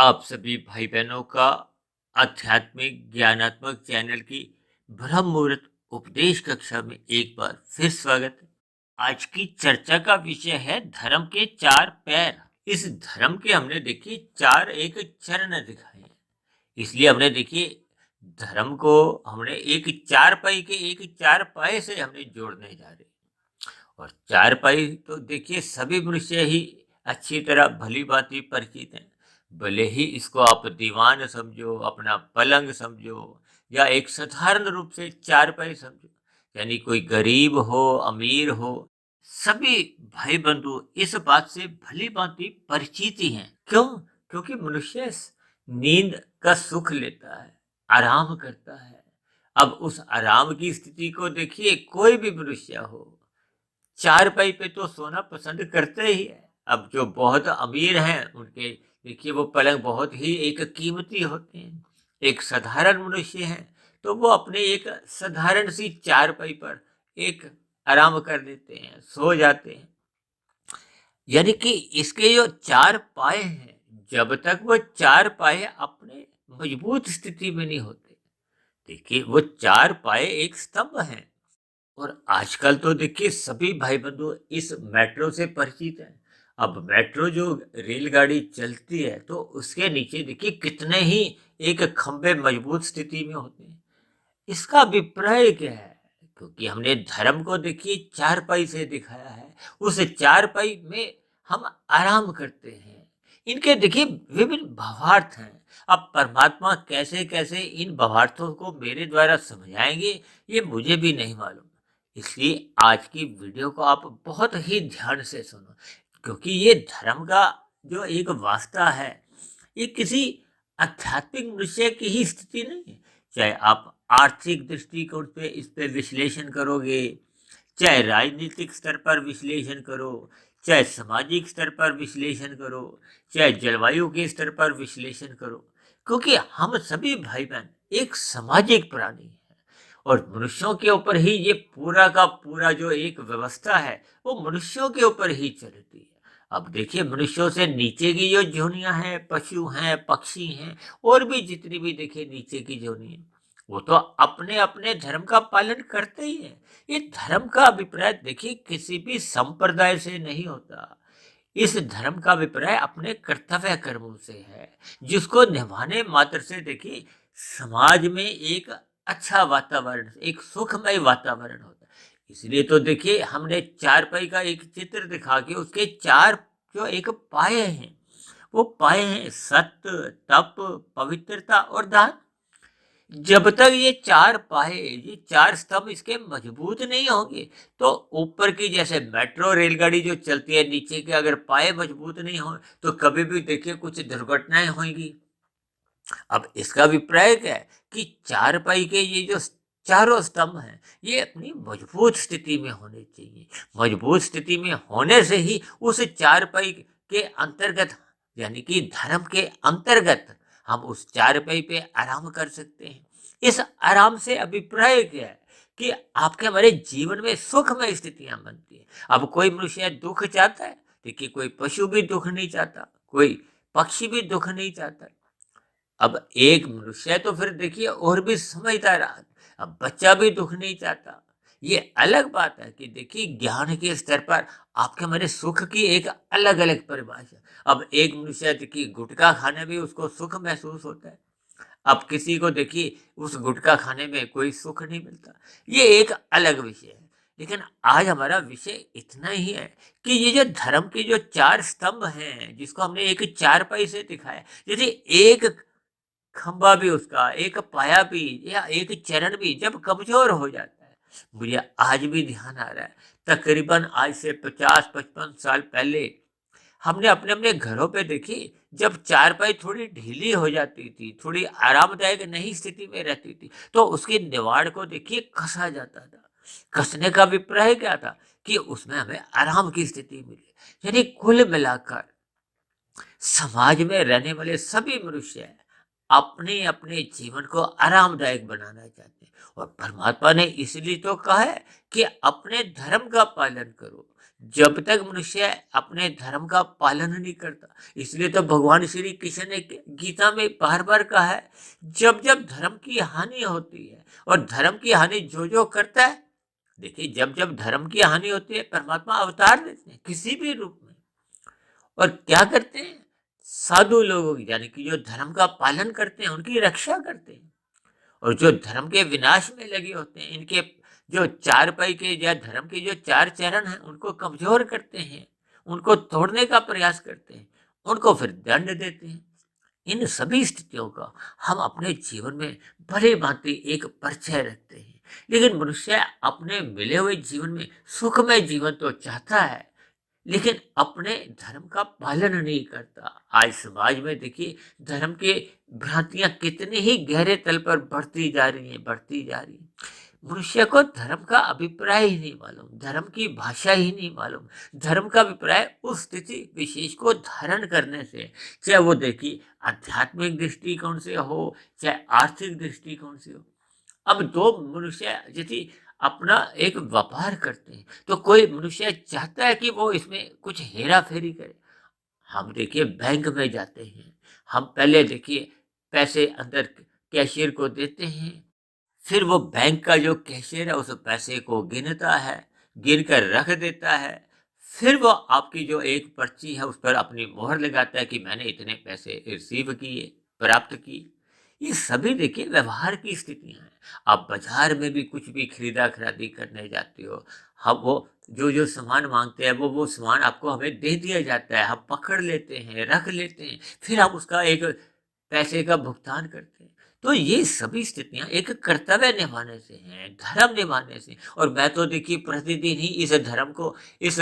आप सभी भाई बहनों का आध्यात्मिक ज्ञानात्मक चैनल की ब्रह्म मुहूर्त उपदेश कक्षा में एक बार फिर स्वागत है। आज की चर्चा का विषय है धर्म के चार पैर। इस धर्म के हमने देखिए चार एक चरण दिखाए हैं। इसलिए हमने देखिए धर्म को हमने एक चार पाई के एक चार पाए से हमने जोड़ने जा रहे हैं। और चार पाई तो देखिए सभी मनुष्य ही अच्छी तरह भली भांति परिचित हैं। भले ही इसको आप दीवान समझो, अपना पलंग समझो या एक साधारण रूप से चारपाई समझो, यानी कोई गरीब हो, अमीर हो, सभी भाई बंधु इस बात से भली भांति परिचित ही हैं। क्यों? क्योंकि मनुष्य नींद का सुख लेता है, आराम करता है। अब उस आराम की स्थिति को देखिए, कोई भी मनुष्य हो चारपाई पे तो सोना पसंद करते ही है। अब जो बहुत अमीर हैं उनके देखिए वो पलंग बहुत ही एक कीमती होते हैं। एक साधारण मनुष्य है तो वो अपने एक साधारण सी चारपाई पर एक आराम कर लेते हैं, सो जाते हैं। यानी कि इसके जो चार पाए हैं, जब तक वो चार पाए अपने मजबूत स्थिति में नहीं होते, देखिए वो चार पाए एक स्तंभ हैं। और आजकल तो देखिए सभी भाई बंधु इस मेट्रो से परिचित हैं। अब मेट्रो जो रेलगाड़ी चलती है तो उसके नीचे देखिए कितने ही एक खंभे मजबूत स्थिति में होते हैं। इसका अभिप्राय क्या है? क्योंकि हमने धर्म को देखिए चारपाई से दिखाया है। उस चारपाई में हम आराम करते हैं। इनके देखिए विभिन्न भावार्थ हैं। अब परमात्मा कैसे कैसे इन भावार्थों को मेरे द्वारा समझाएंगे, ये मुझे भी नहीं मालूम। इसलिए आज की वीडियो को आप बहुत ही ध्यान से सुनो, क्योंकि ये धर्म का जो एक वास्ता है, ये किसी आध्यात्मिक मनुष्य की ही स्थिति नहीं है। चाहे आप आर्थिक दृष्टिकोण पे इस पे विश्लेषण करोगे, चाहे राजनीतिक स्तर पर विश्लेषण करो, चाहे सामाजिक स्तर पर विश्लेषण करो, चाहे जलवायु के स्तर पर विश्लेषण करो, क्योंकि हम सभी भाई बहन एक सामाजिक प्राणी हैं। और मनुष्यों के ऊपर ही ये पूरा का पूरा जो एक व्यवस्था है वो मनुष्यों के ऊपर ही चलती है। अब देखिए मनुष्यों से नीचे की जो जोनियां हैं, पशु हैं, पक्षी हैं, और भी जितनी भी देखिए नीचे की जोनी है, वो तो अपने अपने धर्म का पालन करते ही हैं। ये धर्म का अभिप्राय देखिए किसी भी संप्रदाय से नहीं होता। इस धर्म का अभिप्राय अपने कर्तव्य कर्मों से है, जिसको निभाने मात्र से देखिए समाज में एक अच्छा वातावरण, एक सुखमय वातावरण होता है। इसलिए तो देखिए हमने चारपाई का एक चित्र दिखा के उसके चार जो एक पाए हैं, वो पाए हैं सत्य, तप, पवित्रता और दान। जब तक ये चार पाए, ये चार स्तंभ इसके मजबूत नहीं होंगे, तो ऊपर की जैसे मेट्रो रेलगाड़ी जो चलती है, नीचे के अगर पाए मजबूत नहीं हो तो कभी भी देखिए कुछ दुर्घटनाएं होंगी। अब इसका अभिप्राय क्या है कि चारपाई के ये जो चारों स्तंभ हैं, ये अपनी मजबूत स्थिति में होने चाहिए। मजबूत स्थिति में होने से ही उस चारपाई के अंतर्गत, यानी कि धर्म के अंतर्गत, हम उस चारपाई पे आराम कर सकते हैं। इस आराम से अभिप्राय क्या है कि आपके हमारे जीवन में सुखमय स्थितियां बनती है। अब कोई मनुष्य दुख चाहता है, देखिए कोई पशु भी दुख नहीं चाहता, कोई पक्षी भी दुख नहीं चाहता। अब एक मनुष्य तो फिर देखिए और भी समझदार आदमी, अब बच्चा भी दुख नहीं चाहता। ये अलग बात है कि देखिए ज्ञान के स्तर पर आपके हमारे सुख की एक अलग अलग परिभाषा। अब एक मनुष्य देखिए गुटखा खाने में उसको सुख महसूस होता है, अब किसी को देखिए उस गुटखा खाने में कोई सुख नहीं मिलता। ये एक अलग विषय है। लेकिन आज हमारा विषय इतना ही है कि ये जो धर्म के जो चार स्तंभ हैं, जिसको हमने एक चारपाई से दिखाया, यदि एक खंभा भी उसका, एक पाया भी या एक चरण भी जब कमजोर हो जाता है, मुझे आज भी ध्यान आ रहा है, तकरीबन आज से 50-55 साल पहले हमने अपने अपने घरों पे देखी, जब चारपाई थोड़ी ढीली हो जाती थी, थोड़ी आरामदायक नहीं स्थिति में रहती थी, तो उसकी दीवार को देखिए कसा जाता था। कसने का अभिप्राय क्या था कि उसमें हमें आराम की स्थिति मिली। यानी कुल मिलाकर समाज में रहने वाले सभी मनुष्य अपने अपने जीवन को आरामदायक बनाना चाहते हैं। और परमात्मा ने इसलिए तो कहा है कि अपने धर्म का पालन करो। जब तक मनुष्य अपने धर्म का पालन नहीं करता, इसलिए तो भगवान श्री कृष्ण ने गीता में बार बार कहा है, जब जब धर्म की हानि होती है, और धर्म की हानि जो जो करता है, देखिए जब जब धर्म की हानि होती है, परमात्मा अवतार देते हैं किसी भी रूप में, और क्या करते हैं, साधु लोगों की, यानी कि जो धर्म का पालन करते हैं उनकी रक्षा करते हैं। और जो धर्म के विनाश में लगे होते हैं, इनके जो चार पाई के या धर्म के जो चार चरण हैं, उनको कमजोर करते हैं, उनको तोड़ने का प्रयास करते हैं, उनको फिर दंड देते हैं। इन सभी स्थितियों का हम अपने जीवन में भले भांति एक परिचय रखते हैं। लेकिन मनुष्य अपने मिले हुए जीवन में सुखमय जीवन तो चाहता है, लेकिन अपने धर्म का पालन नहीं करता। आज समाज में देखिए, धर्म के भ्रांतियां कितने ही गहरे तल पर बढ़ती जा रही हैं, बढ़ती जा रही हैं। मनुष्य को धर्म का अभिप्राय ही नहीं मालूम, धर्म की भाषा ही नहीं मालूम। धर्म का अभिप्राय उस स्थिति विशेष को धारण करने से, चाहे वो देखिए आध्यात्मिक दृष्टिकोण से हो, चाहे आर्थिक दृष्टिकोण से हो। अब दो मनुष्य यदि अपना एक व्यापार करते हैं, तो कोई मनुष्य चाहता है कि वो इसमें कुछ हेरा फेरी करे। हम देखिए बैंक में जाते हैं, हम पहले देखिए पैसे अंदर कैशियर को देते हैं, फिर वो बैंक का जो कैशियर है उस पैसे को गिनता है, गिन कर रख देता है। फिर वो आपकी जो एक पर्ची है उस पर अपनी मोहर लगाता है कि मैंने इतने पैसे रिसीव किए, प्राप्त किए। ये सभी देखिए व्यवहार की स्थितियां हैं। आप बाजार में भी कुछ भी खरीदा खरीदी करने जाते हो, हम वो जो जो सामान मांगते हैं वो सामान आपको हमें दे दिया जाता है, हम पकड़ लेते हैं, रख लेते हैं, फिर हम उसका एक पैसे का भुगतान करते हैं। तो ये सभी स्थितियां एक कर्तव्य निभाने से हैं, धर्म निभाने से। और मैं तो देखिए प्रतिदिन ही इस धर्म को, इस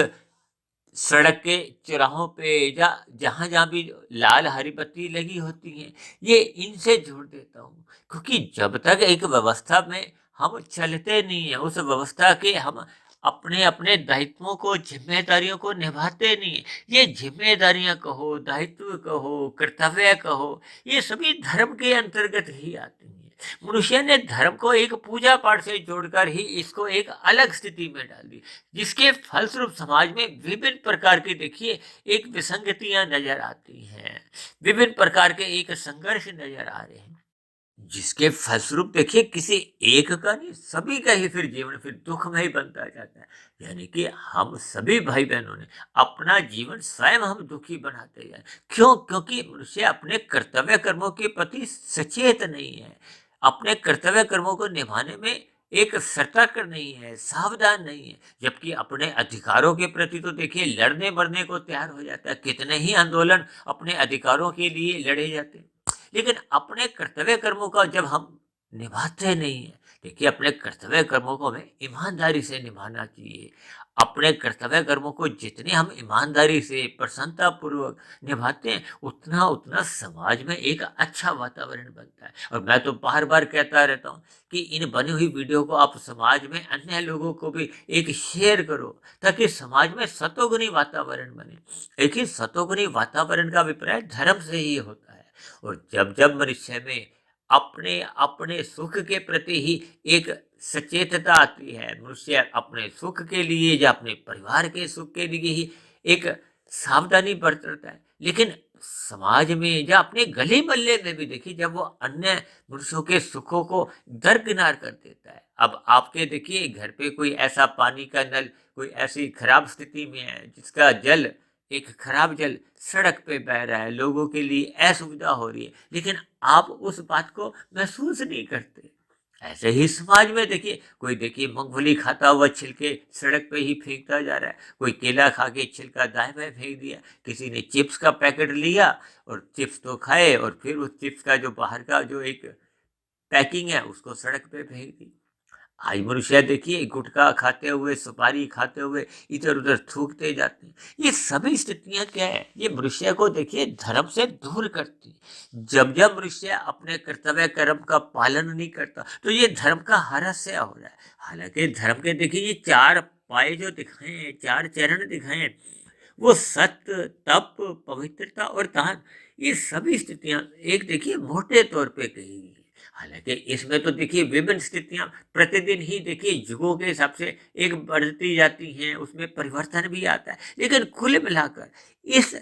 सड़क के चौराहों पे या जहाँ जहाँ भी लाल हरी बत्ती लगी होती है, ये इनसे जोड़ देता हूँ। क्योंकि जब तक एक व्यवस्था में हम चलते नहीं है, उस व्यवस्था के हम अपने अपने दायित्वों को, जिम्मेदारियों को निभाते नहीं है। ये जिम्मेदारियां कहो, दायित्व कहो, कर्तव्य कहो, ये सभी धर्म के अंतर्गत ही आती हैं। मनुष्य ने धर्म को एक पूजा पाठ से जोड़कर ही इसको एक अलग स्थिति में डाल दी, जिसके फलस्वरूप समाज में विभिन्न प्रकार की देखिए एक विसंगतियां नजर आती हैं, विभिन्न प्रकार के एक संघर्ष नजर आ रहे हैं, जिसके फलस्वरूप देखिए किसी एक का नहीं, सभी का ही फिर जीवन फिर दुखमय बनता जाता है। यानी कि हम सभी भाई बहनों ने अपना जीवन स्वयं हम दुखी बनाते जाए। क्यों? क्योंकि मनुष्य अपने कर्तव्य कर्मों के प्रति सचेत नहीं है, अपने कर्तव्य कर्मों को निभाने में एक सतर्क नहीं है, सावधान नहीं है। जबकि अपने अधिकारों के प्रति तो देखिए लड़ने मरने को तैयार हो जाता है, कितने ही आंदोलन अपने अधिकारों के लिए लड़े जाते हैं। लेकिन अपने कर्तव्य कर्मों का जब हम निभाते नहीं है, देखिए अपने कर्तव्य कर्मों को हमें ईमानदारी से निभाना चाहिए। अपने कर्तव्य कर्मों को जितने हम ईमानदारी से, प्रसन्नता पूर्वक निभाते हैं, उतना उतना समाज में एक अच्छा वातावरण बनता है। और मैं तो बार बार कहता रहता हूँ कि इन बनी हुई वीडियो को आप समाज में अन्य लोगों को भी एक शेयर करो, ताकि समाज में सतोगुणी वातावरण बने। देखिए सतोगुणी वातावरण का अभिप्राय धर्म से ही होता है। और जब जब मनुष्य में अपने अपने सुख के प्रति ही एक सचेतता आती है, मनुष्य अपने सुख के लिए या अपने परिवार के सुख के लिए ही एक सावधानी बरतता है। लेकिन समाज में या अपने गली मोहल्ले में भी देखिए, जब वो अन्य मनुष्यों के सुखों को दरकिनार कर देता है। अब आपके देखिए घर पे कोई ऐसा पानी का नल कोई ऐसी खराब स्थिति में है, जिसका जल एक खराब जल सड़क पे बह रहा है, लोगों के लिए असुविधा हो रही है, लेकिन आप उस बात को महसूस नहीं करते। ऐसे ही समाज में देखिए, कोई देखिए मूंगफली खाता हुआ छिलके सड़क पे ही फेंकता जा रहा है, कोई केला खा के छिलका दाएं बाएं फेंक दिया, किसी ने चिप्स का पैकेट लिया और चिप्स तो खाए, और फिर उस चिप्स का जो बाहर का जो एक पैकिंग है उसको सड़क पे फेंक दी। आज मनुष्य देखिए गुटखा खाते हुए, सुपारी खाते हुए इधर उधर थूकते जाते हैं। ये सभी स्थितियां क्या है, ये मनुष्य को देखिए धर्म से दूर करती है। जब जब मनुष्य अपने कर्तव्य कर्म का पालन नहीं करता, तो ये धर्म का हरस्य हो रहा है। हालांकि धर्म के देखिए ये चार पाए जो दिखाए हैं, चार चरण दिखाए हैं, वो सत्य, तप, पवित्रता और दान, ये सभी स्थितियां एक देखिए मोटे तौर पे कही गई है। हालांकि इसमें तो देखिए विभिन्न स्थितियां प्रतिदिन ही देखिए युगों के हिसाब से एक बढ़ती जाती हैं, उसमें परिवर्तन भी आता है, लेकिन कुल मिलाकर इस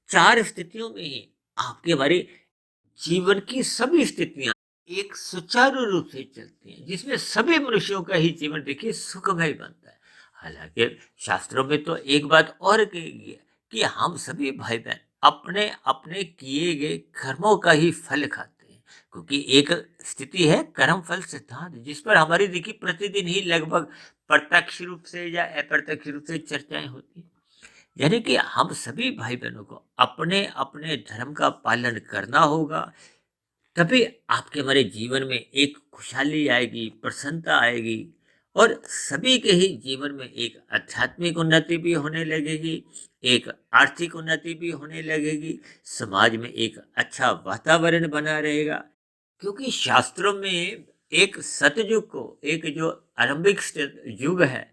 चार स्थितियों में ही आपके हमारे जीवन की सभी स्थितियां एक सुचारू रूप से चलती हैं, जिसमें सभी मनुष्यों का ही जीवन देखिए सुखमय बनता है। हालांकि शास्त्रों में तो एक बात और कही गई है कि हम सभी भाई बहन अपने अपने किए गए कर्मों का ही फल खाते हैं, क्योंकि एक स्थिति है कर्म फल सिद्धांत, जिस पर हमारी देखिए प्रतिदिन ही लगभग प्रत्यक्ष रूप से या अप्रत्यक्ष रूप से चर्चाएं होती हैं। यानी कि हम सभी भाई बहनों को अपने अपने धर्म का पालन करना होगा, तभी आपके हमारे जीवन में एक खुशहाली आएगी, प्रसन्नता आएगी, और सभी के ही जीवन में एक आध्यात्मिक उन्नति भी होने लगेगी, एक आर्थिक उन्नति भी होने लगेगी, समाज में एक अच्छा वातावरण बना रहेगा। क्योंकि शास्त्रों में एक सतयुग को, एक जो आरंभिक युग है,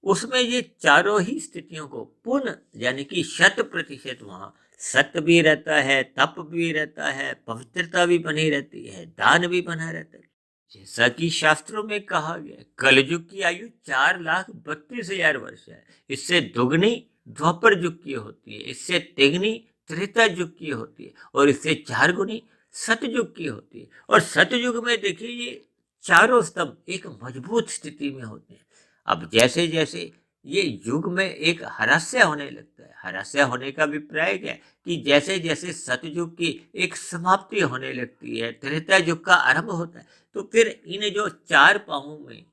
उसमें ये चारों ही स्थितियों को पूर्ण यानी कि 100% वहां सत्य भी रहता है, तप भी रहता है, पवित्रता भी बनी रहती है, दान भी बना रहता है। जैसा कि शास्त्रों में कहा गया, कलयुग की आयु 4,32,000 वर्ष है। इससे दुगनी द्वापर युग की होती है, इससे तिगनी त्रेता युग की होती है, और इससे चार गुनी सतयुग की होती है। और सतयुग में देखिए ये चारों स्तंभ एक मजबूत स्थिति में होते हैं। अब जैसे जैसे ये युग में एक ह्रास्य होने लगता है, ह्रास्य होने का अभिप्राय क्या है कि जैसे जैसे सतयुग की एक समाप्ति होने लगती है, त्रेता युग का आरंभ होता है, तो फिर इन जो चार पाहों में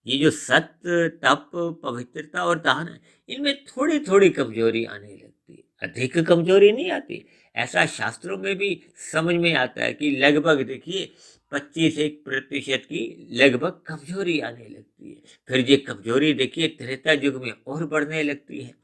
ये जो सत्य, तप, पवित्रता और दान है, इनमें थोड़ी थोड़ी कमजोरी आने लगती है, अधिक कमजोरी नहीं आती। ऐसा शास्त्रों में भी समझ में आता है कि लगभग देखिए 25% की लगभग कमजोरी आने लगती है। फिर ये कमजोरी देखिए त्रेता युग में और बढ़ने लगती है।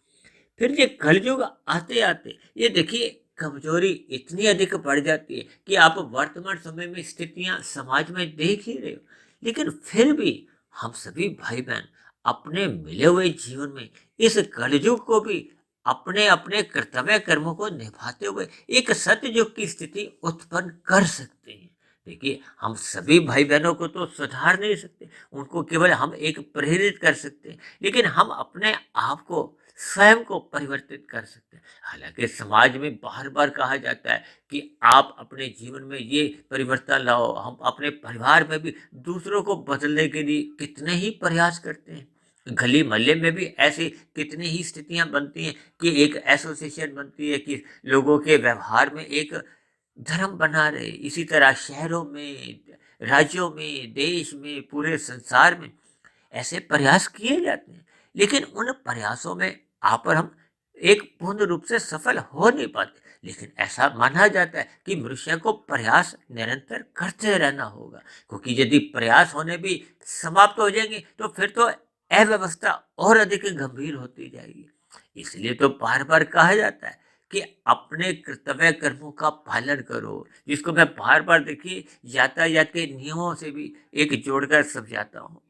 फिर ये कलयुग आते आते ये देखिए कमजोरी इतनी अधिक बढ़ जाती है कि आप वर्तमान समय में स्थितियां समाज में देख ही रहे हो। लेकिन फिर भी हम सभी भाई बहन अपने मिले हुए जीवन में इस कलयुग को भी अपने अपने कर्तव्य कर्मों को निभाते हुए एक सतयुग की स्थिति उत्पन्न कर सकते हैं। देखिए हम सभी भाई बहनों को तो सुधार नहीं सकते, उनको केवल हम एक प्रेरित कर सकते हैं, लेकिन हम अपने आप को स्वयं को परिवर्तित कर सकते हैं। हालांकि समाज में बार बार कहा जाता है कि आप अपने जीवन में ये परिवर्तन लाओ, हम अपने परिवार में भी दूसरों को बदलने के लिए कितने ही प्रयास करते हैं। गली मोहल्ले में भी ऐसी कितनी ही स्थितियां बनती हैं कि एक एसोसिएशन बनती है कि लोगों के व्यवहार में एक धर्म बना रहे। इसी तरह शहरों में, राज्यों में, देश में, पूरे संसार में ऐसे प्रयास किए जाते हैं, लेकिन उन प्रयासों में आप और हम एक पूर्ण रूप से सफल हो नहीं पाते। लेकिन ऐसा माना जाता है कि मनुष्य को प्रयास निरंतर करते रहना होगा, क्योंकि यदि प्रयास होने भी समाप्त हो जाएंगे तो फिर तो अव्यवस्था और अधिक गंभीर होती जाएगी। इसलिए तो बार बार कहा जाता है कि अपने कर्तव्य कर्मों का पालन करो, जिसको मैं बार बार देखिए यातायात के नियमों से भी एक जोड़कर समझाता हूँ।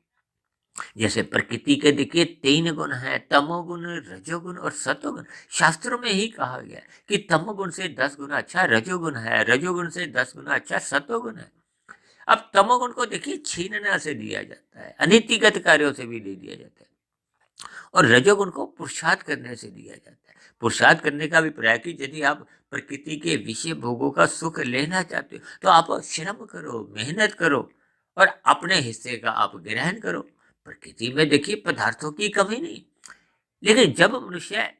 जैसे प्रकृति के देखिए 3 गुण हैं, तमोगुण, रजोगुण और सतोगुण। शास्त्रों में ही कहा गया है कि तमोगुण से 10 गुना अच्छा रजोगुण है, रजोगुण से 10 गुना अच्छा सतोगुण है। अब तमोगुण को देखिए छीनना से दिया जाता है, अनीतिगत कार्यों से भी दे दिया जाता है, और रजोगुण को पुरुषार्थ करने से दिया जाता है। पुरुषार्थ करने का अभिप्राय कि यदि आप प्रकृति के विषय भोगों का सुख लेना चाहते हो तो आप श्रम करो, मेहनत करो, और अपने हिस्से का आप ग्रहण करो। प्रकृति में देखिए पदार्थों की कमी नहीं, लेकिन जब मनुष्य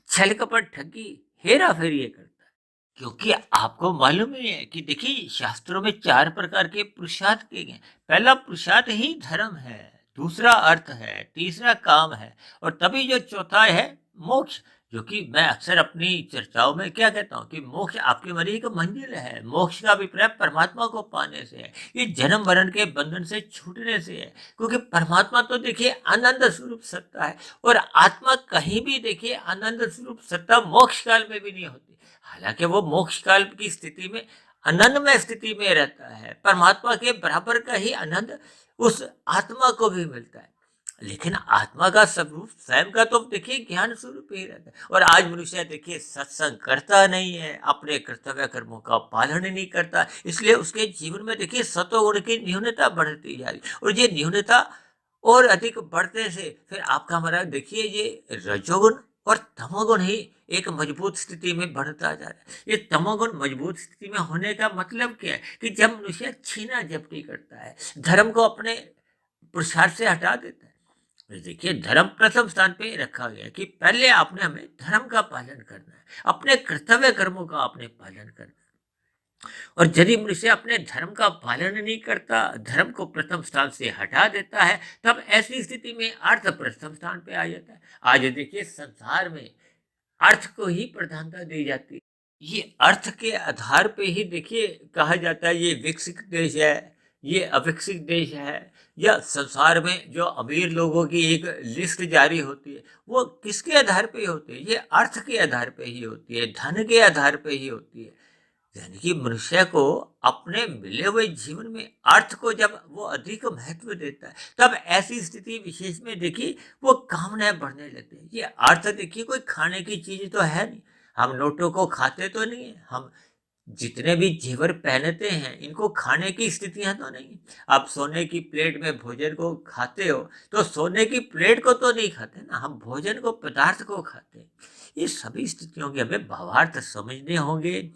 छल कपट, ठगी, हेरा फेरी ये करता है, क्योंकि आपको मालूम ही है कि देखिए शास्त्रों में 4 प्रकार के पुरुषार्थ किए गए। पहला पुरुषार्थ ही धर्म है, दूसरा अर्थ है, तीसरा काम है, और तभी जो चौथा है मोक्ष। जो कि मैं अक्सर अपनी चर्चाओं में क्या कहता हूँ कि मोक्ष आपकी मरी एक मंजिल है। मोक्ष का अभिप्राय परमात्मा को पाने से है, ये जन्म मरण के बंधन से छूटने से है। क्योंकि परमात्मा तो देखिए आनंद स्वरूप सत्ता है, और आत्मा कहीं भी देखिए आनंद स्वरूप सत्ता मोक्ष काल में भी नहीं होती। हालांकि वो मोक्ष काल की स्थिति में आनंदमय स्थिति में रहता है, परमात्मा के बराबर का ही आनंद उस आत्मा को भी मिलता है। लेकिन आत्मा का स्वरूप स्वयं का तो देखिए ज्ञान स्वरूप ही रहता है। और आज मनुष्य देखिए सत्संग करता नहीं है, अपने कर्तव्य कर्मों का पालन नहीं करता, इसलिए उसके जीवन में देखिए सतोगुण की न्यूनता बढ़ती जा रही है। और ये न्यूनता और अधिक बढ़ने से फिर आपका हमारा देखिए ये रजोगुण और तमोगुण ही एक मजबूत स्थिति में बढ़ता जा रहा है। ये तमोगुण मजबूत स्थिति में होने का मतलब क्या है कि जब मनुष्य छीना झपटी करता है, धर्म को अपने पुरुषार्थ से हटा देता है। तो देखिए धर्म प्रथम स्थान पे रखा गया है कि पहले आपने हमें धर्म का पालन करना है, अपने कर्तव्य कर्मों का आपने पालन करना है। और यदि मनुष्य अपने धर्म का पालन नहीं करता, धर्म को प्रथम स्थान से हटा देता है, तब ऐसी स्थिति में अर्थ प्रथम स्थान पे आ जाता है। आज देखिए संसार में अर्थ को ही प्रधानता दी जाती है। ये अर्थ के आधार पे ही देखिए कहा जाता है ये विकसित देश है, ये अविकसित देश है, या संसार में जो अमीर लोगों की एक लिस्ट जारी होती है वो किसके आधार पे होती है? ये अर्थ के आधार पे ही होती है, धन के आधार पे ही होती है। यानी कि मनुष्य को अपने मिले हुए जीवन में अर्थ को जब वो अधिक महत्व देता है, तब ऐसी स्थिति विशेष में देखिए वो कामनाएं बढ़ने लगती है। ये अर्थ देखिए कोई खाने की चीज तो है नहीं, हम नोटों को खाते तो नहीं है, हम जितने भी जेवर पहनते हैं इनको खाने की स्थितियां तो नहीं है। आप सोने की प्लेट में भोजन को खाते हो तो सोने की प्लेट को तो नहीं खाते ना, हम भोजन को पदार्थ को खाते हैं। ये सभी स्थितियों के हमें भावार्थ समझने होंगे।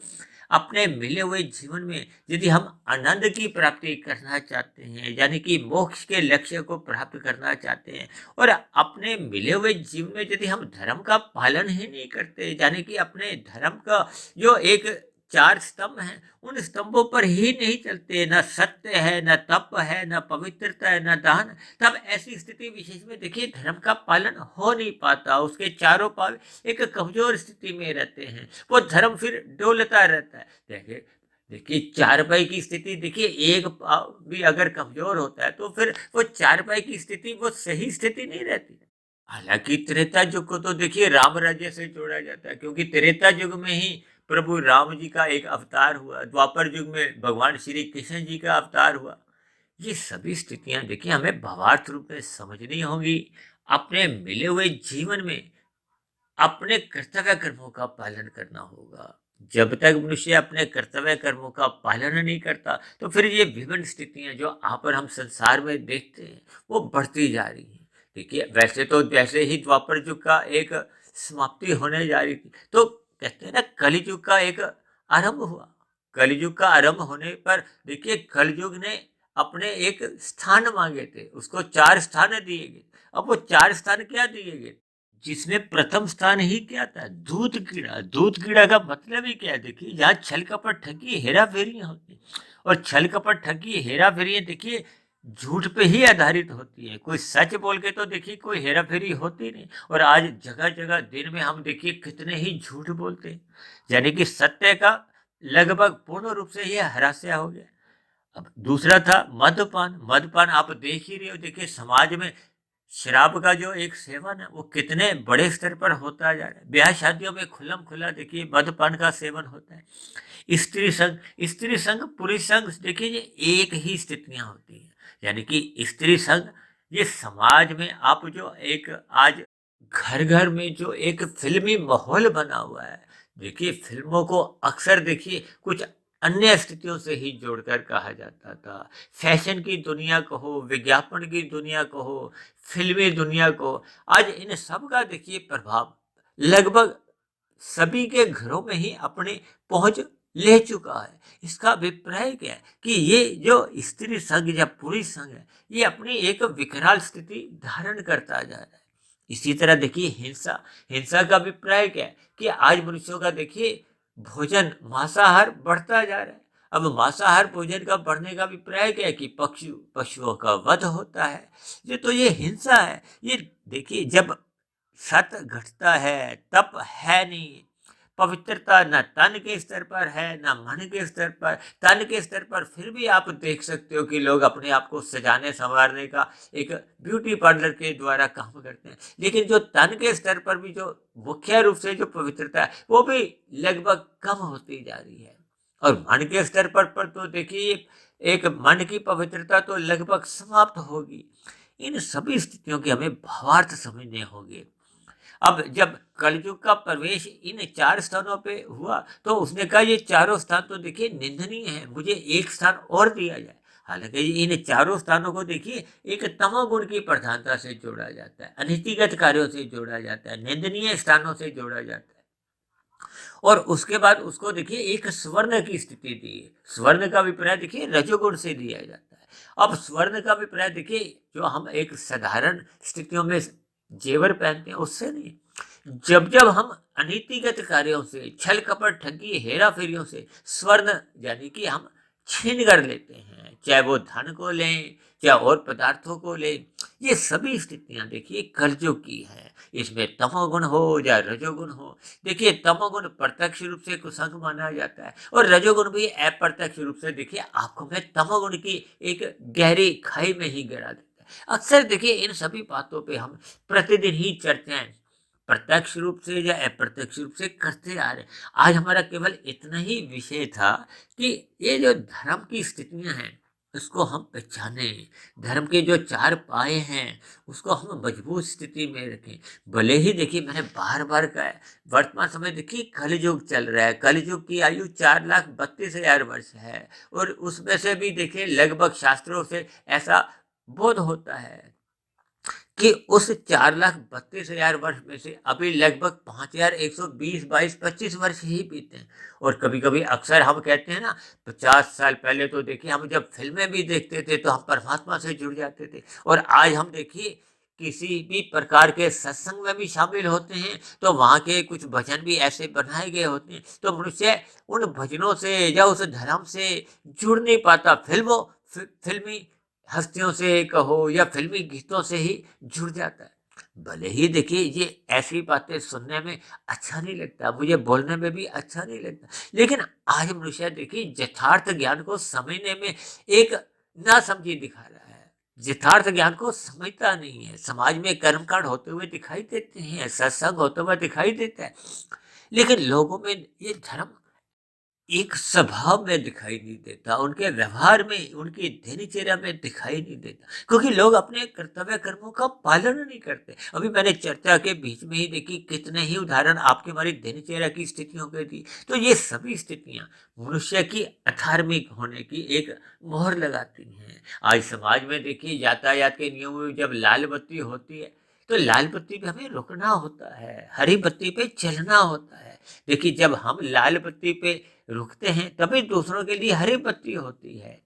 अपने मिले हुए जीवन में यदि हम आनंद की प्राप्ति करना चाहते हैं, यानी कि मोक्ष के लक्ष्य को प्राप्त करना चाहते हैं, और अपने मिले हुए जीवन में यदि हम धर्म का पालन ही नहीं करते, यानी कि अपने धर्म का जो एक चार स्तंभ हैं उन स्तंभों पर ही नहीं चलते, न सत्य है, न तप है, न पवित्रता है, न दान, तब ऐसी स्थिति विशेष में देखिए धर्म का पालन हो नहीं पाता। उसके चारों पाव एक कमजोर स्थिति में रहते हैं, वो धर्म फिर डोलता रहता है। देखिए देखिए चारपाई की स्थिति देखिए एक पाव भी अगर कमजोर होता है तो फिर वो चारपाई की स्थिति वो सही स्थिति नहीं रहती। हालांकि त्रेता युग को तो देखिए राम राज्य से जोड़ा जाता है, क्योंकि त्रेता युग में ही प्रभु राम जी का एक अवतार हुआ, द्वापर युग में भगवान श्री कृष्ण जी का अवतार हुआ। ये सभी स्थितियां देखिए हमें भावार्थ रूप में समझनी होगी। अपने मिले हुए जीवन में अपने कर्तव्य कर्मों का पालन करना होगा। जब तक मनुष्य अपने कर्तव्य कर्मों का पालन नहीं करता तो फिर ये विभिन्न स्थितियां जो आप और हम संसार में देखते हैं वो बढ़ती जा रही हैं। देखिए वैसे तो जैसे ही द्वापर युग का एक समाप्ति होने जा रही थी तो कहते हैं ना कलयुग का एक आरंभ हुआ। कलयुग का आरंभ होने पर देखिए कलयुग ने अपने एक स्थान मांगे थे, उसको चार स्थान दिए गए। अब वो चार स्थान क्या दिए गए जिसमें प्रथम स्थान ही क्या था? दूध कीड़ा। दूध कीड़ा का मतलब ही क्या है? देखिए जहाँ छल कपट ठगी हेरा फेरियां होती हैं, और छल कपट ठगी हेरा फेरियां देखिए झूठ पे ही आधारित होती है। कोई सच बोल के तो देखिए कोई हेरा फेरी होती नहीं। और आज जगह जगह दिन में हम देखिए कितने ही झूठ बोलते हैं, यानी कि सत्य का लगभग पूर्ण रूप से ये हरास्या हो गया। अब दूसरा था मद्यपान। मद्यपान आप देख ही रहे हो, देखिए समाज में शराब का जो एक सेवन है वो कितने बड़े स्तर पर होता जा रहा है। ब्याह शादियों में खुल्लम खुल्ला देखिए मद्यपान का सेवन होता है। स्त्री संघ पुरुष संघ देखिए ये एक ही स्थितियां होती हैं, यानी कि स्त्री संघ ये समाज में आप जो एक आज घर घर में जो एक फिल्मी माहौल बना हुआ है, देखिए फिल्मों को अक्सर देखिए कुछ अन्य स्थितियों से ही जोड़कर कहा जाता था। फैशन की दुनिया कहो, विज्ञापन की दुनिया कहो, फिल्मी दुनिया कहो, आज इन सब का देखिए प्रभाव लगभग सभी के घरों में ही अपनी पहुंच ले चुका है। इसका अभिप्राय क्या है कि ये जो स्त्री संघ या पुरुष संघ है ये अपनी एक विकराल स्थिति धारण करता जा रहा है। इसी तरह देखिए हिंसा। हिंसा का अभिप्राय क्या है कि आज मनुष्यों का देखिए भोजन मांसाहार बढ़ता जा रहा है। अब मांसाहार भोजन का बढ़ने का अभिप्राय क्या है कि पशुओं का वध होता है। ये हिंसा है। ये देखिए जब सत घटता है तप है नहीं, पवित्रता न तन के स्तर पर है न मन के स्तर पर। तन के स्तर पर फिर भी आप देख सकते हो कि लोग अपने आप को सजाने संवारने का एक ब्यूटी पार्लर के द्वारा काम करते हैं, लेकिन जो तन के स्तर पर भी जो मुख्य रूप से जो पवित्रता है वो भी लगभग कम होती जा रही है। और मन के स्तर पर तो देखिए एक मन की पवित्रता तो लगभग समाप्त होगी। इन सभी स्थितियों के हमें भावार्थ समझने होंगे। अब जब कलयुग का प्रवेश इन 4 स्थानों पे हुआ, तो उसने कहा ये चारों स्थान तो देखिए निंदनीय है, मुझे एक स्थान और दिया जाए। हालाँकि इन चारों स्थानों को देखिए एक तमोगुण की प्रधानता से जोड़ा जाता है, अनीतिगत कार्यों से जोड़ा जाता है, निंदनीय स्थानों से जोड़ा जाता है। और उसके बाद उसको देखिए एक स्वर्ण की स्थिति दी है। स्वर्ण का अभिप्राय देखिए रजोगुण से दिया जाता है। अब स्वर्ण का अभिप्राय देखिए जो हम एक साधारण स्थितियों में जेवर पहनते हैं उससे नहीं। जब हम अनीतिगत कार्यों से, छल कपट ठगी हेरा फेरियों से स्वर्ण यानी कि हम छीन कर लेते हैं, चाहे वो धन को लें, चाहे और पदार्थों को लें, ये सभी स्थितियां देखिए कलयुग की है। इसमें तमोगुण हो या रजोगुण हो, देखिए तमोगुण प्रत्यक्ष रूप से कुसंग माना जाता है और रजोगुण भी अप्रत्यक्ष रूप से देखिए आपको में तमोगुण की एक गहरी खाई में ही गिरा देता है। अक्सर देखिए इन सभी बातों पे हम प्रतिदिन ही चर्चाएं प्रत्यक्ष रूप से या अप्रत्यक्ष रूप से करते आ रहे हैं। आज हमारा केवल इतना ही विषय था कि ये जो धर्म की स्थितियां हैं उसको हम पहचाने, धर्म के जो 4 पाए हैं उसको हम मजबूत स्थिति में रखें। भले ही देखिए मैंने बार-बार कहा है, वर्तमान समय देखिए कलयुग चल रहा है, कलयुग की आयु 4,32,000 वर्ष है और उसमें से भी देखिए लगभग शास्त्रों से ऐसा बोध होता है कि उस 4,32,000 वर्ष में से अभी लगभग 5,120, 22, 25 वर्ष ही बीते हैं। और कभी-कभी अक्सर हम कहते हैं ना 50 साल पहले तो देखिए हम जब फ़िल्में भी देखते थे तो हम परमात्मा से जुड़ जाते थे और आज हम देखिए किसी भी प्रकार के सत्संग में भी शामिल होते हैं तो वहाँ के कुछ भजन भी ऐसे बनाए गए होते हैं तो मनुष्य उन भजनों से या उस धर्म से जुड़ नहीं पाता। फ़िल्मी हस्तियों से कहो या फ़िल्मी गीतों से ही जुड़ जाता है। भले ही देखिए ये ऐसी बातें सुनने में अच्छा नहीं लगता, मुझे बोलने में भी अच्छा नहीं लगता, लेकिन आज मनुष्य देखिए यथार्थ ज्ञान को समझने में एक नासमझी दिखा रहा है। यथार्थ ज्ञान को समझता नहीं है। समाज में कर्मकांड होते हुए दिखाई देते हैं, सत्संग होते हुए दिखाई देता है, लेकिन लोगों में ये धर्म एक स्वभाव में दिखाई नहीं देता, उनके व्यवहार में, उनकी दिनचर्या में दिखाई नहीं देता, क्योंकि लोग अपने कर्तव्य कर्मों का पालन नहीं करते। अभी मैंने चर्चा के बीच में ही देखी कितने ही उदाहरण आपके हमारी दिनचर्या की स्थितियों के दी। तो ये सभी स्थितियां मनुष्य की अधार्मिक होने की एक मोहर लगाती हैं। आज समाज में देखिए यातायात के नियमों में जब लाल बत्ती होती है तो लाल बत्ती पे हमें रुकना होता है, हरी बत्ती पे चलना होता है। देखिए जब हम लाल बत्ती पे रुकते हैं तभी दूसरों के लिए हरी बत्ती होती है,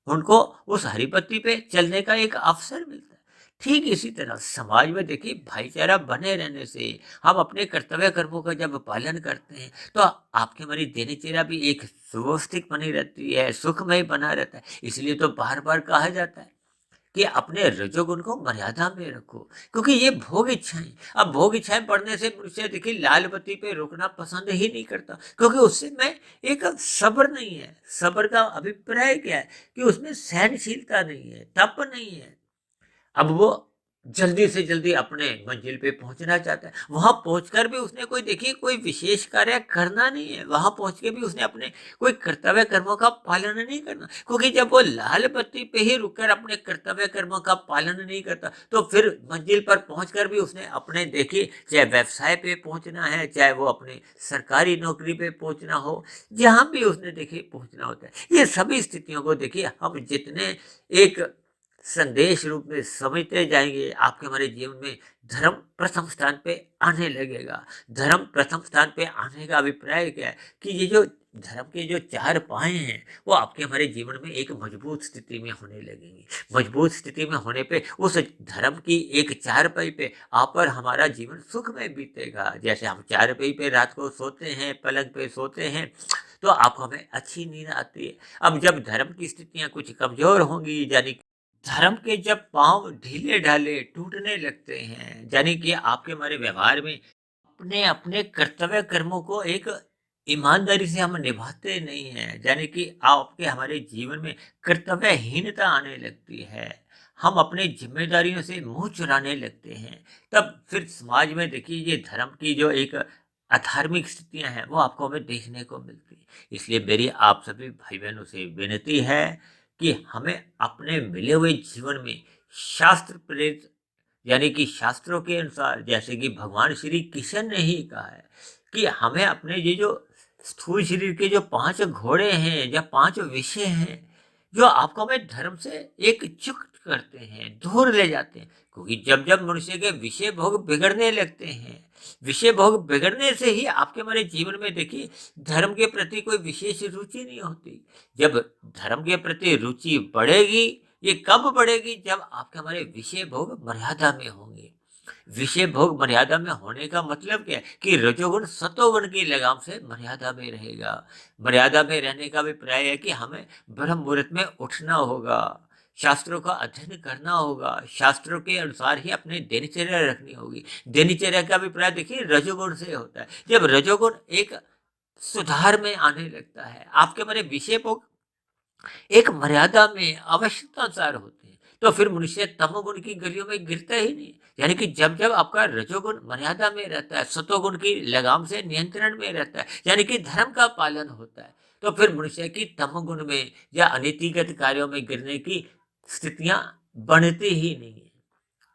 उनको उस हरी पत्ती पे चलने का एक अवसर मिलता है। ठीक इसी तरह समाज में देखिए भाईचारा बने रहने से हम अपने कर्तव्य कर्मों का जब पालन करते हैं तो आपकी हमारी दिनचर्या भी एक सुव्यवस्थित बनी रहती है, सुखमय बना रहता है। इसलिए तो बार बार कहा जाता है कि अपने रजोगुण को मर्यादा में रखो, क्योंकि ये भोग इच्छाएं, अब भोग इच्छाएं बढ़ने से मनुष्य देखिए लाल बत्ती पे रुकना पसंद ही नहीं करता, क्योंकि उससे में एक सब्र नहीं है। सब्र का अभिप्राय क्या है कि उसमें सहनशीलता नहीं है, तप नहीं है। अब वो जल्दी से जल्दी अपने मंजिल पे पहुंचना चाहता है। वहां पहुंचकर भी उसने कोई देखिए कोई विशेष कार्य करना नहीं है, वहां पहुंच के भी उसने अपने कोई कर्तव्य कर्मों का पालन नहीं करना, क्योंकि जब वो लाल बत्ती पे ही रुककर अपने कर्तव्य कर्मों का पालन नहीं करता तो फिर मंजिल पर पहुंचकर भी उसने अपने देखिए चाहे व्यवसाय पे पहुंचना है, चाहे वो अपने सरकारी नौकरी पे पहुंचना हो, जहां भी उसने देखिए पहुंचना होता है। ये सभी स्थितियों को देखिए हम जितने एक संदेश रूप में समझते जाएंगे आपके हमारे जीवन में धर्म प्रथम स्थान पे आने लगेगा। धर्म प्रथम स्थान पे आने का अभिप्राय क्या है कि ये जो धर्म के जो 4 पाए हैं वो आपके हमारे जीवन में एक मजबूत स्थिति में होने लगेंगी। मजबूत स्थिति में होने पे उस धर्म की एक 4 पाई पे आप और हमारा जीवन सुख में बीतेगा। जैसे हम 4 पाई पे रात को सोते हैं, पलंग पे सोते हैं, तो आपको हमें अच्छी नींद आती है। अब जब धर्म की स्थितियां कुछ कमजोर होंगी, यानी धर्म के जब पांव ढीले ढाले टूटने लगते हैं, यानी कि आपके हमारे व्यवहार में अपने अपने कर्तव्य कर्मों को एक ईमानदारी से हम निभाते नहीं हैं, यानी कि आपके हमारे जीवन में कर्तव्यहीनता आने लगती है, हम अपने जिम्मेदारियों से मुंह चुराने लगते हैं, तब फिर समाज में देखिए ये धर्म की जो एक अधार्मिक स्थितियां हैं वो आपको हमें देखने को मिलती है। इसलिए मेरी आप सभी भाई बहनों से विनती है कि हमें अपने मिले हुए जीवन में शास्त्र प्रेरित यानी कि शास्त्रों के अनुसार, जैसे कि भगवान श्री कृष्ण ने ही कहा है कि हमें अपने ये जो स्थूल शरीर के जो 5 घोड़े हैं या 5 विषय हैं, जो आपको हमें धर्म से एक च्युत करते हैं, दूर ले जाते हैं। क्योंकि जब जब मनुष्य के विषय भोग बिगड़ने लगते हैं, विषय भोग बिगड़ने से ही आपके हमारे जीवन में देखिए धर्म के प्रति कोई विशेष रुचि नहीं होती। जब धर्म के प्रति रुचि बढ़ेगी, ये कब बढ़ेगी? जब आपके हमारे विषय भोग मर्यादा में होंगे। विषय भोग मर्यादा में होने का मतलब क्या है? कि रजोगुण सतोगुण की लगाम से मर्यादा में रहेगा। मर्यादा में रहने का अभिप्राय है कि हमें ब्रह्म मुहूर्त में उठना होगा, शास्त्रों का अध्ययन करना होगा, शास्त्रों के अनुसार ही अपनी दिनचर्या रखनी होगी। दिनचर्या का अभिप्राय देखिए रजोगुण से होता है। जब रजोगुण एक सुधार में आने लगता है, आपके हमारे विषय भोग एक मर्यादा में आवश्यकतानुसार होते हैं, तो फिर मनुष्य तमोगुण की गलियों में गिरता ही नहीं। यानी कि जब जब आपका रजोगुण मर्यादा में रहता है, सतोगुण की लगाम से नियंत्रण में रहता है, यानी कि धर्म का पालन होता है, तो फिर मनुष्य की तमोगुण में या अनीतिगत कार्यों में गिरने की स्थितियां बनती ही नहीं है।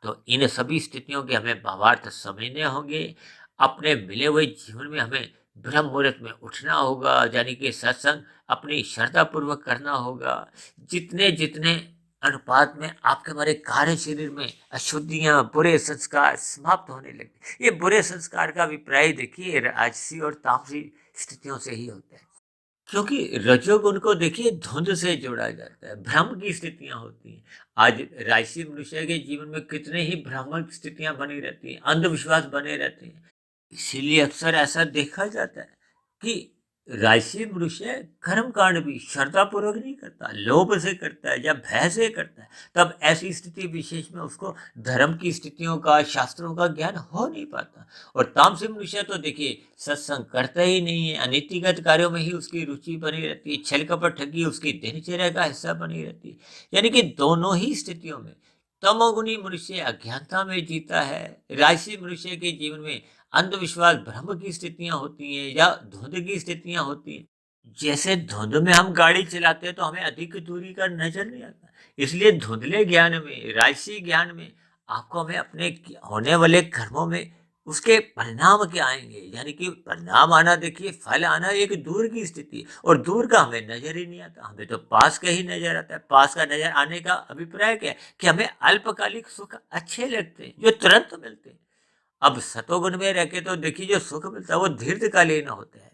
तो इन सभी स्थितियों के हमें भावार्थ समझने होंगे। अपने मिले हुए जीवन में हमें ब्रह्म मुहूर्त में उठना होगा, यानी कि सत्संग अपनी श्रद्धा पूर्वक करना होगा। जितने जितने अनुपात में आपके हमारे कार्य शरीर में अशुद्धियां, बुरे संस्कार समाप्त होने लगे। ये बुरे संस्कार का अभिप्राय देखिए राजसी और तामसी स्थितियों से ही होता है। क्योंकि रजोगुण को देखिए धुंध से जोड़ा जाता है, भ्रम की स्थितियां होती हैं। आज राजसी मनुष्य के जीवन में कितने ही भ्रामक स्थितियां बनी रहती हैं, अंधविश्वास बने रहते हैं। इसीलिए अक्सर ऐसा देखा जाता है कि राजसी मनुष्य कर्म कांड भी श्रद्धा पूर्वक नहीं करता, लोभ से करता है या भय से करता है। तब ऐसी स्थिति विशेष में उसको धर्म की स्थितियों का, शास्त्रों का ज्ञान हो नहीं पाता। और तामसिक मनुष्य तो देखिए सत्संग करता ही नहीं है, अनीतिगत कार्यों में ही उसकी रुचि बनी रहती है, छल कपट ठगी उसकी दिनचर्या का हिस्सा बनी रहती है। यानी कि दोनों ही स्थितियों में तमोगुणी मनुष्य अज्ञानता में जीता है, राजसी मनुष्य के जीवन में अंधविश्वास, भ्रम की स्थितियां होती हैं या धुंध की स्थितियां होती हैं। जैसे धुंध में हम गाड़ी चलाते हैं तो हमें अधिक दूरी का नजर नहीं आता। इसलिए धुंधले ज्ञान में, राजसी ज्ञान में आपको हमें अपने होने वाले कर्मों में उसके परिणाम क्या आएंगे, यानी कि परिणाम आना देखिए, फल आना एक दूर की स्थिति, और दूर का हमें नजर ही नहीं आता। हमें तो पास का ही नजर आता है। पास का नजर आने का अभिप्राय क्या है? कि हमें अल्पकालिक सुख अच्छे लगते हैं, जो तुरंत मिलते हैं। अब सतोगुण में रह के तो देखिए जो सुख मिलता है वो दीर्घकालीन होता है।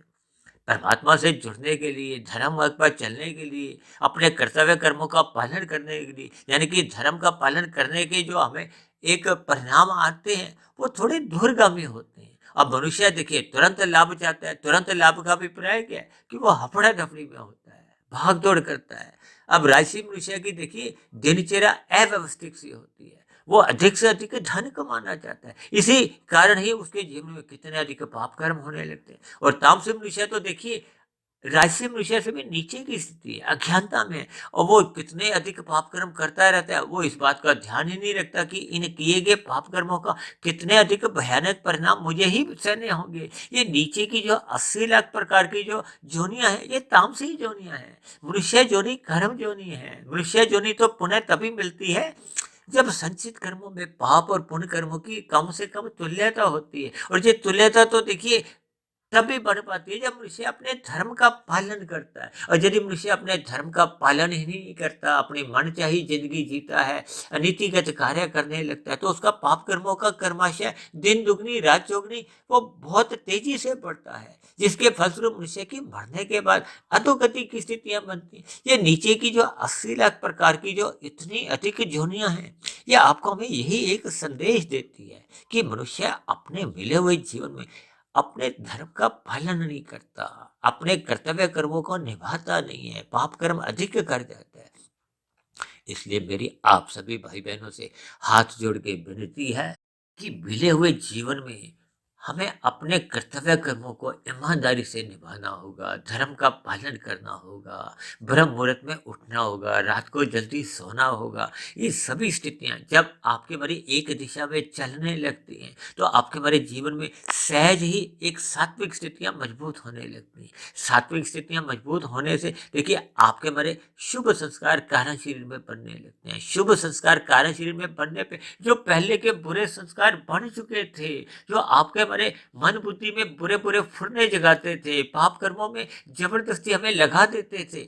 परमात्मा से जुड़ने के लिए, धर्म मार्ग पर चलने के लिए, अपने कर्तव्य कर्मों का पालन करने के लिए, यानी कि धर्म का पालन करने के जो हमें एक परिणाम आते हैं वो थोड़े दूरगामी होते हैं। अब मनुष्य देखिए तुरंत लाभ चाहता है। तुरंत लाभ का अभिप्राय क्या है? कि वो हफड़ा दफड़ी में होता है, भाग दौड़ करता है। अब राशि मनुष्य की देखिए दिनचर्या अव्यवस्थित सी होती है। वो अधिक से अधिक धन कमाना चाहता है। इसी कारण ही उसके जीवन में कितने अधिक पाप कर्म होने लगते हैं। और तामसिक मनुष्य तो देखिए राजसी मनुष्य से भी नीचे की स्थिति है, अज्ञानता में है, और वो कितने अधिक पाप कर्म करता रहता है। वो इस बात का ध्यान ही नहीं रखता कि इन किए गए पाप कर्मों का कितने अधिक भयानक परिणाम मुझे ही सहने होंगे। ये नीचे की जो 80 लाख प्रकार की जो जोनियां हैं, ये तामसी जोनियां हैं। मनुष्य जोनि कर्म जोनि है। मनुष्य जोनि तो पुनः तभी मिलती है जब संचित कर्मों में पाप और पुण्य कर्मों की कम से कम तुल्यता होती है। और ये तुल्यता तो देखिए तभी बन पाती है जब मनुष्य अपने धर्म का पालन करता है। और यदि मनुष्य अपने धर्म का पालन ही नहीं करता, अपनी मनचाही जिंदगी जीता है, अनीतिगत कार्य करने लगता है, तो उसका पाप कर्मों का कर्माशय दिन दुगनी रात चौगनी वो बहुत तेजी से बढ़ता है, जिसके फलस्वरूप मनुष्य की मरने के बाद अधोगति की स्थितियां बनती हैं। ये नीचे की जो 80 लाख प्रकार की जो इतनी अधिक जोनियां हैं, ये आपको हमें यही एक संदेश देती है कि मनुष्य अपने मिले हुए जीवन में अपने धर्म का पालन नहीं करता, अपने कर्तव्य कर्मों को निभाता नहीं है, पाप कर्म अधिक कर जाता है। इसलिए मेरी आप सभी भाई बहनों से हाथ जोड़ के विनती है कि मिले हुए जीवन में हमें अपने कर्तव्य कर्मों को ईमानदारी से निभाना होगा, धर्म का पालन करना होगा, ब्रह्म मुहूर्त में उठना होगा, रात को जल्दी सोना होगा। ये सभी स्थितियाँ जब आपके हमारी एक दिशा में चलने लगती हैं, तो आपके हमारे जीवन में सहज ही एक सात्विक स्थितियाँ मजबूत होने लगती हैं। सात्विक स्थितियाँ मजबूत होने से देखिए आपके हमारे शुभ संस्कार कारण शरीर में बनने लगते हैं। शुभ संस्कार कारण शरीर में बनने पे जो पहले के बुरे संस्कार बन चुके थे, जो आपके हमारे मन बुद्धि में बुरे बुरे फुरने जगाते थे, पाप कर्मों में जबरदस्ती हमें लगा देते थे,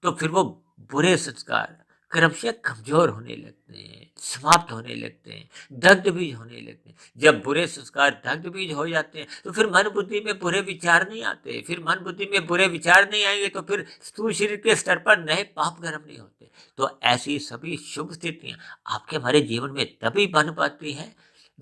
तो फिर वो बुरे संस्कार क्रमशः कमजोर होने लगते हैं, समाप्त होने लगते हैं, दग्ध बीज होने लगते हैं। जब बुरे संस्कार दग्ध बीज हो जाते हैं, तो फिर मन बुद्धि में बुरे विचार नहीं आते। फिर मन बुद्धि में बुरे विचार नहीं आएंगे, तो फिर स्थूल शरीर के स्तर पर नए पाप कर्म नहीं होते। तो ऐसी सभी शुभ स्थितियां आपके हमारे जीवन में तभी बन पाती है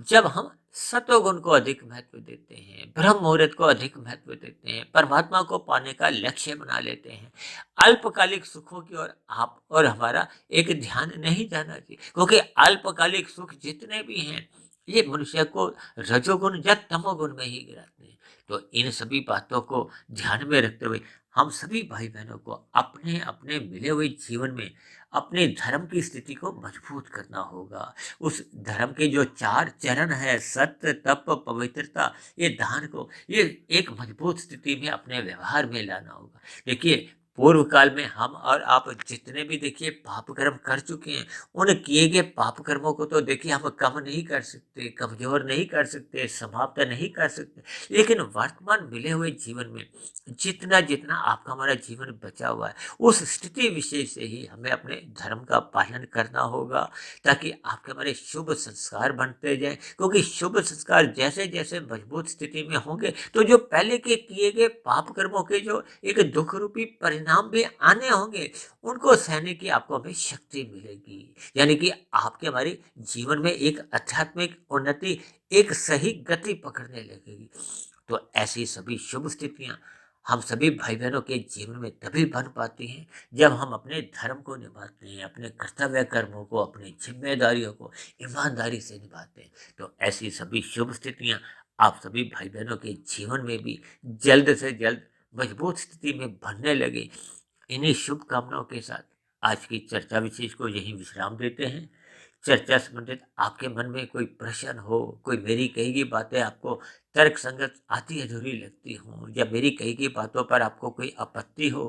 जब हम सतोगुण को अधिक महत्व देते हैं, ब्रह्म मुहूर्त को अधिक महत्व देते हैं, परमात्मा को पाने का लक्ष्य बना लेते हैं। अल्पकालिक सुखों की ओर आप और हमारा एक ध्यान नहीं जाना चाहिए, क्योंकि अल्पकालिक सुख जितने भी हैं, ये मनुष्य को रजोगुण या तमोगुण में ही गिराते हैं। तो इन सभी बातों को ध्यान में रखते हुए हम सभी भाई बहनों को अपने अपने मिले हुए जीवन में अपने धर्म की स्थिति को मजबूत करना होगा। उस धर्म के जो 4 चरण है, सत्य, तप, पवित्रता, ये दान को ये एक मजबूत स्थिति में अपने व्यवहार में लाना होगा। देखिए पूर्व काल में हम और आप जितने भी देखिए पाप कर्म कर चुके हैं, उन किए गए पाप कर्मों को तो देखिए हम कम नहीं कर सकते, कमजोर नहीं कर सकते, समाप्त नहीं कर सकते। लेकिन वर्तमान मिले हुए जीवन में जितना जितना आपका हमारा जीवन बचा हुआ है, उस स्थिति विशेष से ही हमें अपने धर्म का पालन करना होगा, ताकि आपके हमारे शुभ संस्कार बनते जाएं। क्योंकि शुभ संस्कार जैसे जैसे मजबूत स्थिति में होंगे, तो जो पहले के किए गए पाप कर्मों के जो एक दुख रूपी परिणाम भी आने होंगे, उनको सहने की आपको हमें शक्ति मिलेगी। यानी कि आपके हमारे जीवन में एक आध्यात्मिक उन्नति एक सही गति पकड़ने लगेगी। तो ऐसी सभी शुभ स्थितियां हम सभी भाई बहनों के जीवन में तभी बन पाती हैं जब हम अपने धर्म को निभाते हैं, अपने कर्तव्य कर्मों को, अपनी जिम्मेदारियों को ईमानदारी से निभाते हैं। तो ऐसी सभी शुभ स्थितियां आप सभी भाई बहनों के जीवन में भी जल्द से जल्द मजबूत स्थिति में बनने लगे। इन्हीं शुभकामनाओं के साथ आज की चर्चा विशेष को यहीं विश्राम देते हैं। चर्चा संबंधित आपके मन में कोई प्रश्न हो, कोई मेरी कही गई बातें आपको तर्क संगत आधी अधूरी लगती हो, या मेरी कही गई बातों पर आपको कोई आपत्ति हो,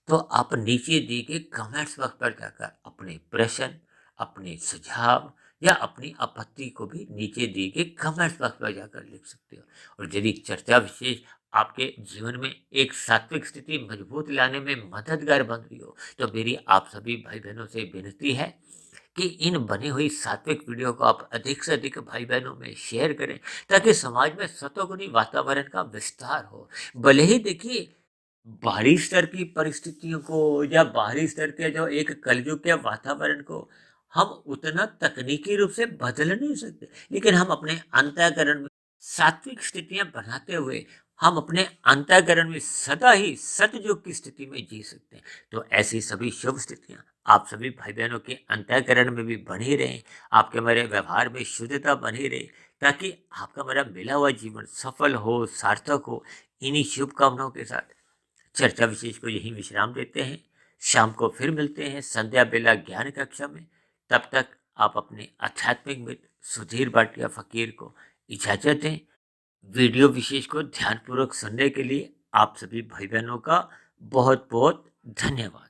तो आप नीचे दिए गए कमेंट्स बॉक्स पर जाकर अपने प्रश्न, अपने सुझाव या अपनी आपत्ति को भी नीचे दिए गए कमेंट्स बॉक्स पर जाकर लिख सकते हो। और यदि चर्चा विशेष आपके जीवन में एक सात्विक स्थिति मजबूत लाने में मददगार बन रही हो, तो मेरी आप सभी भाई बहनों से विनती है कि इन बनी हुई सात्विक वीडियो को आप अधिक से अधिक भाई बहनों में शेयर करें, ताकि समाज में सतोगुणी वातावरण का विस्तार हो। भले ही देखिए बाहरी स्तर की परिस्थितियों को या बाहरी स्तर के जो एक कलयुग के वातावरण को हम उतना तकनीकी रूप से बदल नहीं सकते, लेकिन हम अपने अंतःकरण में सात्विक स्थितियां बनाते हुए हम अपने अंतःकरण में सदा ही सतयुग की स्थिति में जी सकते हैं। तो ऐसी सभी शुभ स्थितियां आप सभी भाई बहनों के अंतःकरण में भी बनी रहें, आपके हमारे व्यवहार में शुद्धता बनी रहे, ताकि आपका हमारा मिला हुआ जीवन सफल हो, सार्थक हो। इन्हीं शुभकामनाओं के साथ चर्चा विशेष को यही विश्राम देते हैं। शाम को फिर मिलते हैं संध्या बेला ज्ञान कक्षा में। तब तक आप अपने आध्यात्मिक मित्र सुधीर भाटिया फकीर को इजाजत दें। वीडियो विशेष को ध्यानपूर्वक सुनने के लिए आप सभी भाई बहनों का बहुत बहुत धन्यवाद।